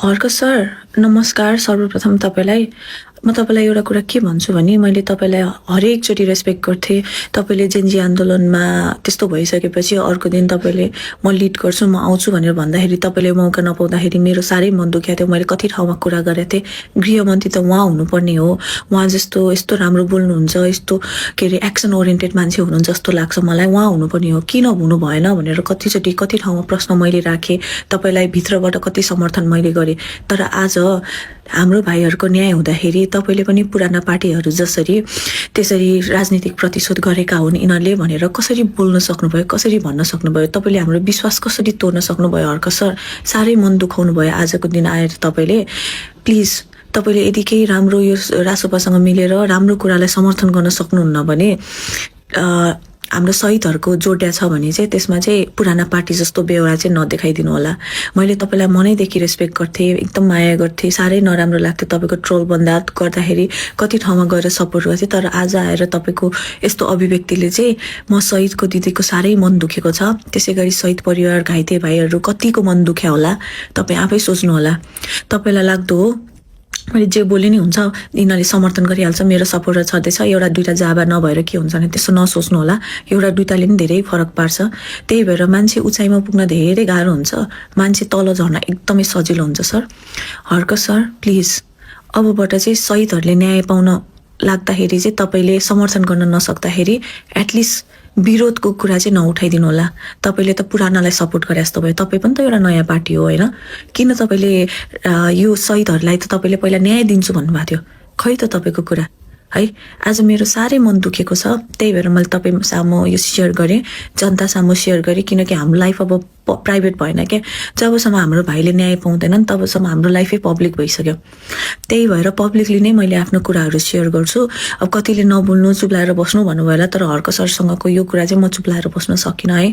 अर्को सर, नमस्कार। सर्वप्रथम तपाईँलाई म तपाईँलाई एउटा कुरा के भन्छु भने मैले तपाईँलाई हरेकचोटि रेस्पेक्ट गर्थेँ। तपाईँले जेनजी आन्दोलनमा त्यस्तो भइसकेपछि अर्को दिन तपाईँले म लिड गर्छु, म आउँछु भनेर भन्दाखेरि तपाईँले मौका नपाउँदाखेरि मेरो साह्रै मन दुख्या थियो। मैले कति ठाउँमा कुरा गरेको थिएँ। गृहमन्त्री त उहाँ हुनुपर्ने हो। उहाँ जस्तो यस्तो राम्रो बोल्नुहुन्छ, यस्तो के अरे एक्सन ओरिएन्टेड मान्छे हुनुहुन्छ जस्तो लाग्छ मलाई। उहाँ हुनुपर्ने हो, किन हुनु भएन भनेर कतिचोटि कति ठाउँमा प्रश्न मैले राखेँ। तपाईँलाई भित्रबाट कति समर्थन मैले गरेँ। तर आज हाम्रो भाइहरूको न्याय हुँदाखेरि तपाईँले पनि पुराना पार्टीहरू जसरी त्यसरी राजनीतिक प्रतिशोध गरेका हुन् यिनीहरूले भनेर कसरी बोल्न सक्नुभयो, कसरी भन्न सक्नुभयो? तपाईँले हाम्रो विश्वास कसरी तोड्न सक्नुभयो? अर्क सर, साह्रै मन दुखाउनु भयो आजको दिन आएर तपाईँले। प्लिज तपाईँले यदि केही राम्रो यो रासोपासँग मिलेर राम्रो कुरालाई समर्थन गर्न सक्नुहुन्न भने हाम्रो शहीदहरूको जोड्या छ भने चाहिँ त्यसमा चाहिँ पुराना पार्टी जस्तो बेहोरा चाहिँ नदेखाइदिनु होला। मैले तपाईँलाई मनैदेखि रेस्पेक्ट गर्थेँ, एकदम माया गर्थेँ। साह्रै नराम्रो लाग्थ्यो तपाईँको ट्रोल बन्दा गर्दाखेरि कति ठाउँमा गएर सपोर्ट गर्थेँ। तर आज आएर तपाईँको यस्तो अभिव्यक्तिले चाहिँ म शहीदको दिदीको साह्रै मन दुखेको छ। त्यसै गरी शहीद परिवार घाइते भाइहरू कतिको मन दुख्या होला तपाईँ आफै सोच्नु होला। तपाईँलाई लाग्दो हो मैले जे बोले नि हुन्छ, यिनीहरूले समर्थन गरिहाल्छ, मेरो सपोर्टर छँदैछ, एउटा दुइटा जाबा नभएर के हुन्छ भने त्यस्तो नसोच्नु होला। एउटा दुइटाले पनि धेरै फरक पार्छ। त्यही भएर मान्छे उचाइमा पुग्न धेरै गाह्रो हुन्छ, मान्छे तल झर्न एकदमै सजिलो हुन्छ। सर, हर्क सर, प्लिज अबबाट चाहिँ शहीदहरूले न्याय पाउन लाग्दाखेरि चाहिँ तपाईँले समर्थन गर्न नसक्दाखेरि एटलिस्ट विरोधको कुरा चाहिँ नउठाइदिनु होला। तपाईँले त पुरानालाई सपोर्ट गरे जस्तो भयो। तपाईँ पनि त एउटा नयाँ पार्टी हो होइन? किन तपाईँले यो शहीदहरूलाई त तपाईँले पहिला न्याय दिन्छु भन्नुभएको थियो, खै त तपाईँको कुरा है? आज मेरो साह्रै मन दुखेको छ। त्यही भएर मैले तपाईँ सामु यो सेयर गरेँ, जनता सामु सेयर गरेँ। किनकि हाम्रो लाइफ अब प्राइभेट भएन क्या। जबसम्म हाम्रो भाइले न्याय पाउँदैनन् तबसम्म हाम्रो लाइफै पब्लिक भइसक्यो। त्यही भएर पब्लिकली नै मैले आफ्नो कुराहरू सेयर गर्छु। अब कतिले नबोल्नु, चुप्लाएर बस्नु भन्नुभयो होला, तर हर्क सरसँगको यो कुरा चाहिँ म चुप्लाएर बस्न सकिनँ है।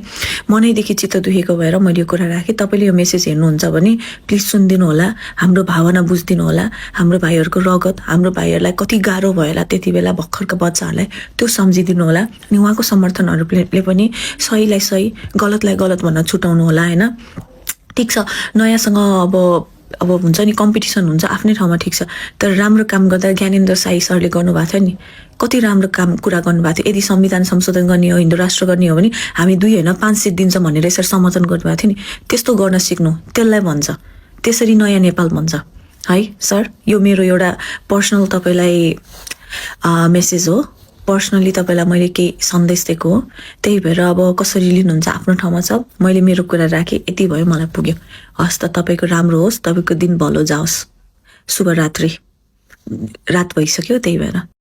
मनैदेखि चित्त दुखेको भएर मैले यो कुरा राखेँ। तपाईँले यो मेसेज हेर्नुहुन्छ भने प्लिज सुनिदिनु होला, हाम्रो भावना बुझिदिनु होला। हाम्रो भाइहरूको रगत, हाम्रो भाइहरूलाई कति गाह्रो भयो होला त्यति बेला भर्खरको बच्चाहरूलाई, त्यो सम्झिदिनु होला। अनि उहाँको समर्थनहरूले पनि सहीलाई सही, गलतलाई गलत भन्न छुटाउनु होला होइन? ठिक छ, नयाँसँग अब हुन्छ नि, कम्पिटिसन हुन्छ आफ्नै ठाउँमा, ठिक छ। तर राम्रो काम गर्दा ज्ञानेन्द्र साई सरले गर्नुभएको थियो नि, कति राम्रो कुरा गर्नुभएको थियो। यदि संविधान संशोधन गर्ने हो, हिन्दू राष्ट्र गर्ने हो भने हामी 2 होइन 5 सिट दिन्छौँ भनेर यसरी समर्थन गर्नुभएको थियो नि। त्यस्तो गर्न सिक्नु, त्यसलाई भन्छ, त्यसरी नयाँ नेपाल भन्छ है। सर, यो मेरो एउटा पर्सनल तपाईँलाई मेसेज हो। पर्सनली तपाईँलाई मैले केही सन्देश दिएको हो। त्यही भएर अब कसरी लिनुहुन्छ आफ्नो ठाउँमा छ। मैले मेरो कुरा राखेँ, यति भयो, मलाई पुग्यो। हस् त, तपाईँको राम्रो होस्, तपाईँको दिन भलो जाओस्। शुभरात्रि। रात भइसक्यो, त्यही भएर।